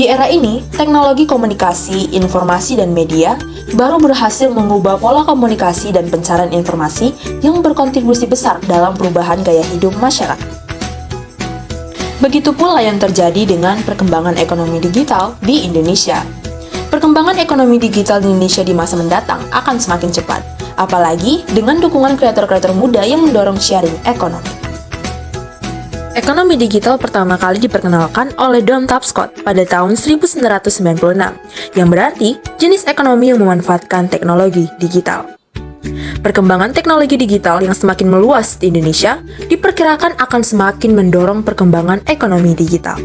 Di era ini, teknologi komunikasi, informasi, dan media baru berhasil mengubah pola komunikasi dan pencarian informasi yang berkontribusi besar dalam perubahan gaya hidup masyarakat. Begitu pula yang terjadi dengan perkembangan ekonomi digital di Indonesia. Perkembangan ekonomi digital di Indonesia di masa mendatang akan semakin cepat, apalagi dengan dukungan kreator-kreator muda yang mendorong sharing ekonomi. Ekonomi digital pertama kali diperkenalkan oleh Don Tapscott pada tahun 1996, yang berarti jenis ekonomi yang memanfaatkan teknologi digital. Perkembangan teknologi digital yang semakin meluas di Indonesia diperkirakan akan semakin mendorong perkembangan ekonomi digital.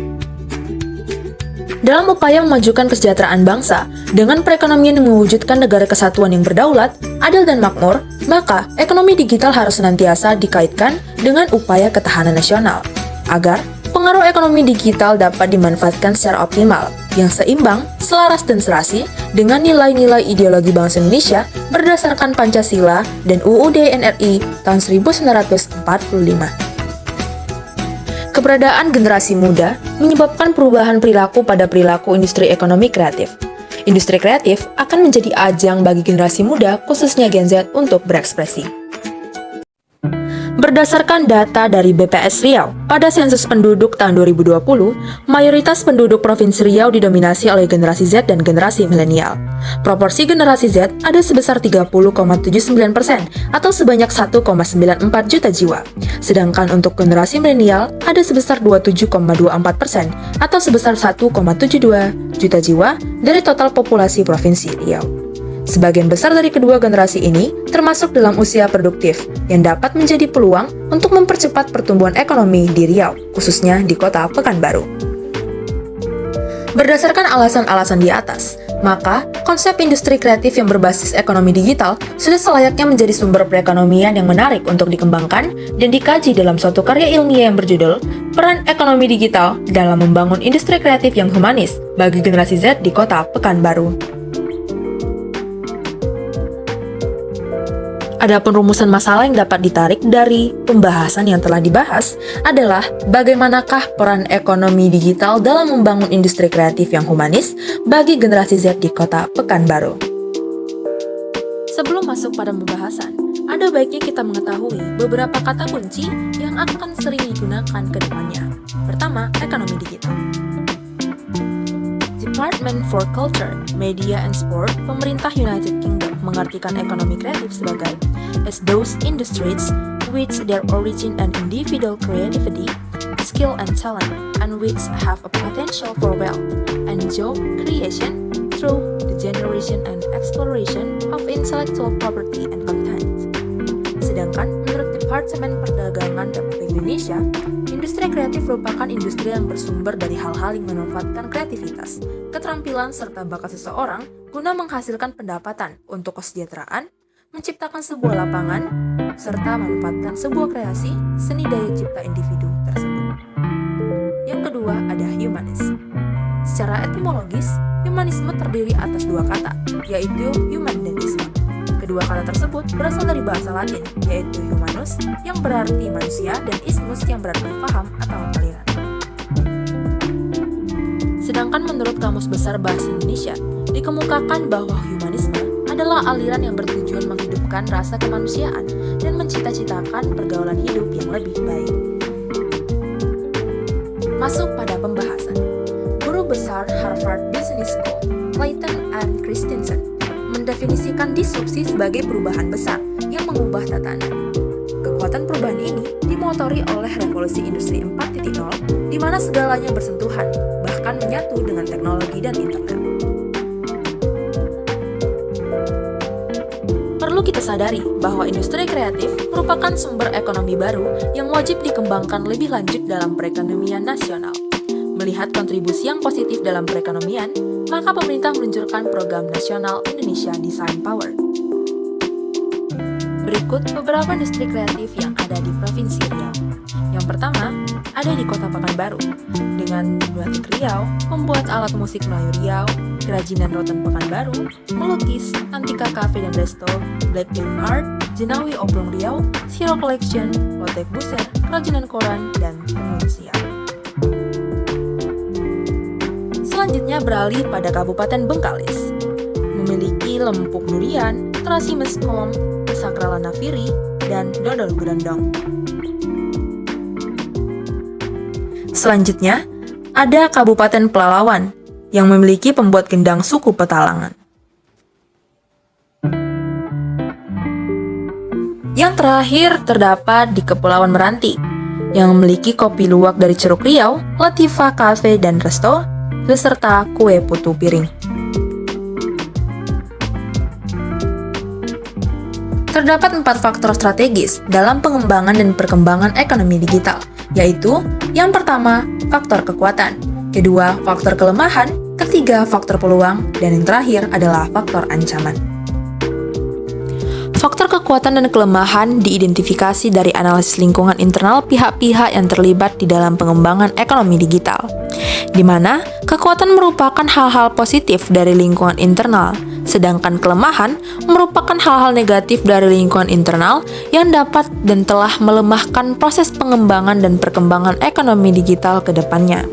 Dalam upaya memajukan kesejahteraan bangsa, dengan perekonomian yang mewujudkan negara kesatuan yang berdaulat, adil dan makmur, maka ekonomi digital harus senantiasa dikaitkan dengan upaya ketahanan nasional, agar pengaruh ekonomi digital dapat dimanfaatkan secara optimal, yang seimbang, selaras dan serasi dengan nilai-nilai ideologi bangsa Indonesia berdasarkan Pancasila dan UUD NRI tahun 1945. Keberadaan generasi muda menyebabkan perubahan perilaku pada perilaku industri ekonomi kreatif. Industri kreatif akan menjadi ajang bagi generasi muda, khususnya Gen Z, untuk berekspresi. Berdasarkan data dari BPS Riau, pada sensus penduduk tahun 2020, mayoritas penduduk Provinsi Riau didominasi oleh generasi Z dan generasi milenial. Proporsi generasi Z ada sebesar 30,79% atau sebanyak 1,94 juta jiwa. Sedangkan untuk generasi milenial ada sebesar 27,24% atau sebesar 1,72 juta jiwa dari total populasi Provinsi Riau. Sebagian besar dari kedua generasi ini termasuk dalam usia produktif yang dapat menjadi peluang untuk mempercepat pertumbuhan ekonomi di Riau, khususnya di kota Pekanbaru. Berdasarkan alasan-alasan di atas, maka konsep industri kreatif yang berbasis ekonomi digital sudah selayaknya menjadi sumber perekonomian yang menarik untuk dikembangkan dan dikaji dalam suatu karya ilmiah yang berjudul Peran Ekonomi Digital dalam Membangun Industri Kreatif yang Humanis bagi Generasi Z di Kota Pekanbaru. Adapun rumusan masalah yang dapat ditarik dari pembahasan yang telah dibahas adalah bagaimanakah peran ekonomi digital dalam membangun industri kreatif yang humanis bagi generasi Z di Kota Pekanbaru. Sebelum masuk pada pembahasan, ada baiknya kita mengetahui beberapa kata kunci yang akan sering digunakan ke depannya. Pertama, ekonomi digital. Department for Culture, Media and Sport, Pemerintah United Kingdom mengartikan ekonomi kreatif sebagai as those industries which their origin and individual creativity, skill and talent, and which have a potential for wealth and job creation through the generation and exploration of intellectual property and content. Sedangkan menurut Departemen Perdagangan Republik Indonesia, industri kreatif merupakan industri yang bersumber dari hal-hal yang memanfaatkan kreativitas, keterampilan, serta bakat seseorang guna menghasilkan pendapatan untuk kesejahteraan, menciptakan sebuah lapangan, serta memanfaatkan sebuah kreasi seni daya cipta individu tersebut. Yang kedua ada humanis. Secara etimologis, humanisme terdiri atas dua kata, yaitu human dan isma. Kedua kata tersebut berasal dari bahasa Latin, yaitu humanus yang berarti manusia dan ismus yang berarti paham atau aliran. Sedangkan menurut Kamus Besar Bahasa Indonesia, dikemukakan bahwa humanisme adalah aliran yang bertujuan menghidupkan rasa kemanusiaan dan mencita-citakan pergaulan hidup yang lebih baik. Masuk pada pembahasan. Guru besar Harvard Business School, Clayton M. Christensen, mendefinisikan disrupsi sebagai perubahan besar yang mengubah tatanan. Kekuatan perubahan ini dimotori oleh revolusi industri 4.0 di mana segalanya bersentuhan, bahkan menyatu dengan teknologi dan internet. Perlu kita sadari bahwa industri kreatif merupakan sumber ekonomi baru yang wajib dikembangkan lebih lanjut dalam perekonomian nasional. Melihat kontribusi yang positif dalam perekonomian, maka pemerintah meluncurkan program nasional Indonesia Design Power. Berikut beberapa industri kreatif yang ada di Provinsi Riau. Yang pertama, ada di Kota Pekanbaru, dengan Batik Riau, membuat alat musik Melayu Riau, kerajinan rotan Pekanbaru, melukis, Antika Cafe dan Resto, Blackpink Art, Jenawi Oblong Riau, Siro Collection, Lotek Buser, kerajinan koran, dan tenun siap. Selanjutnya beralih pada Kabupaten Bengkalis. Memiliki Lempuk Durian, Terasi Meskom, Sakrala Nafiri, dan Dodol Gerendong. Selanjutnya, ada Kabupaten Pelalawan yang memiliki pembuat gendang suku Petalangan. Yang terakhir terdapat di Kepulauan Meranti yang memiliki kopi luwak dari Curug Riau, Latifah Cafe dan Resto, beserta kue putu piring. Terdapat 4 faktor strategis dalam pengembangan dan perkembangan ekonomi digital, yaitu yang pertama, faktor kekuatan, kedua, faktor kelemahan, ketiga, faktor peluang, dan yang terakhir adalah faktor ancaman. Faktor kekuatan dan kelemahan diidentifikasi dari analisis lingkungan internal pihak-pihak yang terlibat di dalam pengembangan ekonomi digital, di mana kekuatan merupakan hal-hal positif dari lingkungan internal, sedangkan kelemahan merupakan hal-hal negatif dari lingkungan internal yang dapat dan telah melemahkan proses pengembangan dan perkembangan ekonomi digital ke depannya.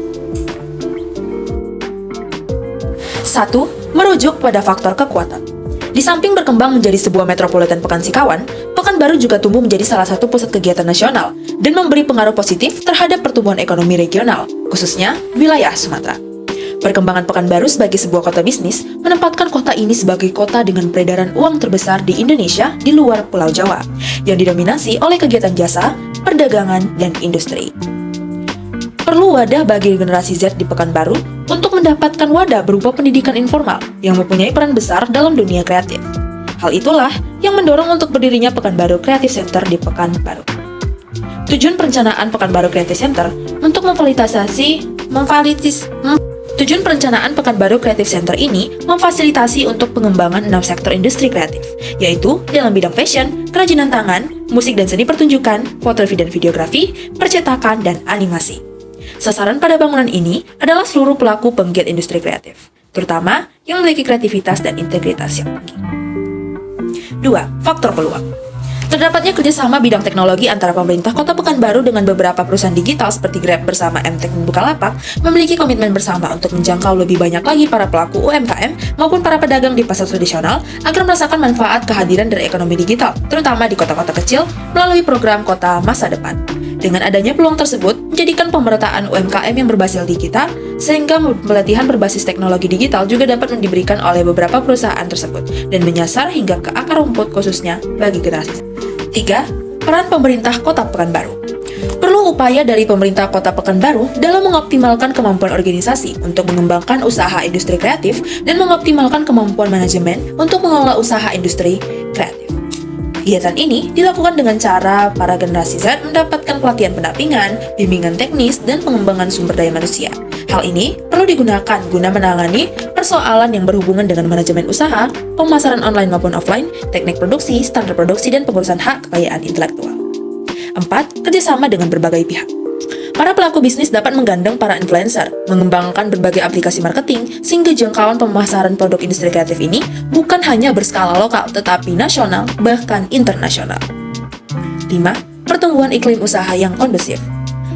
1. Merujuk pada faktor kekuatan. Di samping berkembang menjadi sebuah metropolitan Pekansikawan, Pekanbaru juga tumbuh menjadi salah satu pusat kegiatan nasional dan memberi pengaruh positif terhadap pertumbuhan ekonomi regional, khususnya wilayah Sumatera. Perkembangan Pekanbaru sebagai sebuah kota bisnis menempatkan kota ini sebagai kota dengan peredaran uang terbesar di Indonesia di luar Pulau Jawa, yang didominasi oleh kegiatan jasa, perdagangan, dan industri. Perlu wadah bagi generasi Z di Pekanbaru untuk mendapatkan wadah berupa pendidikan informal yang mempunyai peran besar dalam dunia kreatif. Hal itulah yang mendorong untuk berdirinya Pekanbaru Creative Center di Pekanbaru. Tujuan perencanaan Pekanbaru Creative Center untuk Tujuan perencanaan Pekanbaru Creative Center ini memfasilitasi untuk pengembangan 6 sektor industri kreatif, yaitu dalam bidang fashion, kerajinan tangan, musik dan seni pertunjukan, fotografi dan videografi, percetakan, dan animasi. Sasaran pada bangunan ini adalah seluruh pelaku penggiat industri kreatif, terutama yang memiliki kreativitas dan integritas yang tinggi. 2. Faktor peluang. Terdapatnya kerjasama bidang teknologi antara pemerintah Kota Pekanbaru dengan beberapa perusahaan digital seperti Grab bersama Mtek dan Bukalapak memiliki komitmen bersama untuk menjangkau lebih banyak lagi para pelaku UMKM maupun para pedagang di pasar tradisional agar merasakan manfaat kehadiran dari ekonomi digital, terutama di kota-kota kecil melalui program Kota Masa Depan. Dengan adanya peluang tersebut, menjadikan pemerataan UMKM yang berbasis digital, sehingga pelatihan berbasis teknologi digital juga dapat diberikan oleh beberapa perusahaan tersebut, dan menyasar hingga ke akar rumput khususnya bagi generasi. 3. Peran pemerintah Kota Pekanbaru. Perlu upaya dari pemerintah Kota Pekanbaru dalam mengoptimalkan kemampuan organisasi untuk mengembangkan usaha industri kreatif dan mengoptimalkan kemampuan manajemen untuk mengelola usaha industri kreatif. Kegiatan ini dilakukan dengan cara para generasi Z mendapatkan pelatihan pendampingan, bimbingan teknis, dan pengembangan sumber daya manusia. Hal ini perlu digunakan guna menangani persoalan yang berhubungan dengan manajemen usaha, pemasaran online maupun offline, teknik produksi, standar produksi, dan pengurusan hak kekayaan intelektual. 4. Kerjasama dengan berbagai pihak. Para pelaku bisnis dapat menggandeng para influencer, mengembangkan berbagai aplikasi marketing, sehingga jangkauan pemasaran produk industri kreatif ini bukan hanya berskala lokal, tetapi nasional, bahkan internasional. 5. Pertumbuhan iklim usaha yang kondusif.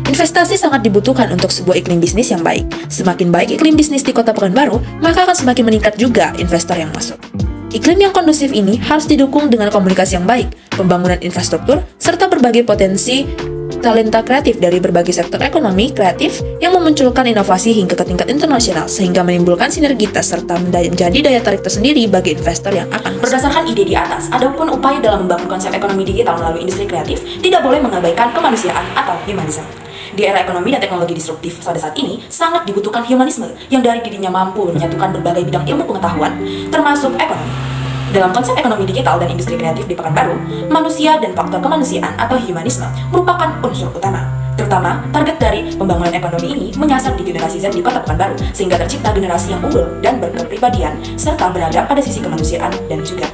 Investasi sangat dibutuhkan untuk sebuah iklim bisnis yang baik. Semakin baik iklim bisnis di Kota Pekanbaru, maka akan semakin meningkat juga investor yang masuk. Iklim yang kondusif ini harus didukung dengan komunikasi yang baik, pembangunan infrastruktur, serta berbagai potensi talenta kreatif dari berbagai sektor ekonomi kreatif yang memunculkan inovasi hingga ke tingkat internasional sehingga menimbulkan sinergitas serta menjadi daya tarik tersendiri bagi investor yang akan berdasarkan ide di atas. Adapun upaya dalam membangun konsep ekonomi digital melalui industri kreatif tidak boleh mengabaikan kemanusiaan atau humanisme. Di era ekonomi dan teknologi disruptif pada saat ini, sangat dibutuhkan humanisme yang dari dirinya mampu menyatukan berbagai bidang ilmu pengetahuan, termasuk ekonomi. Dalam konsep ekonomi digital dan industri kreatif di Pekanbaru, manusia dan faktor kemanusiaan atau humanisme merupakan unsur utama. Terutama, target dari pembangunan ekonomi ini menyasar di generasi Z di Kota Pekanbaru, sehingga tercipta generasi yang unggul dan berkepribadian, serta berada pada sisi kemanusiaan dan juga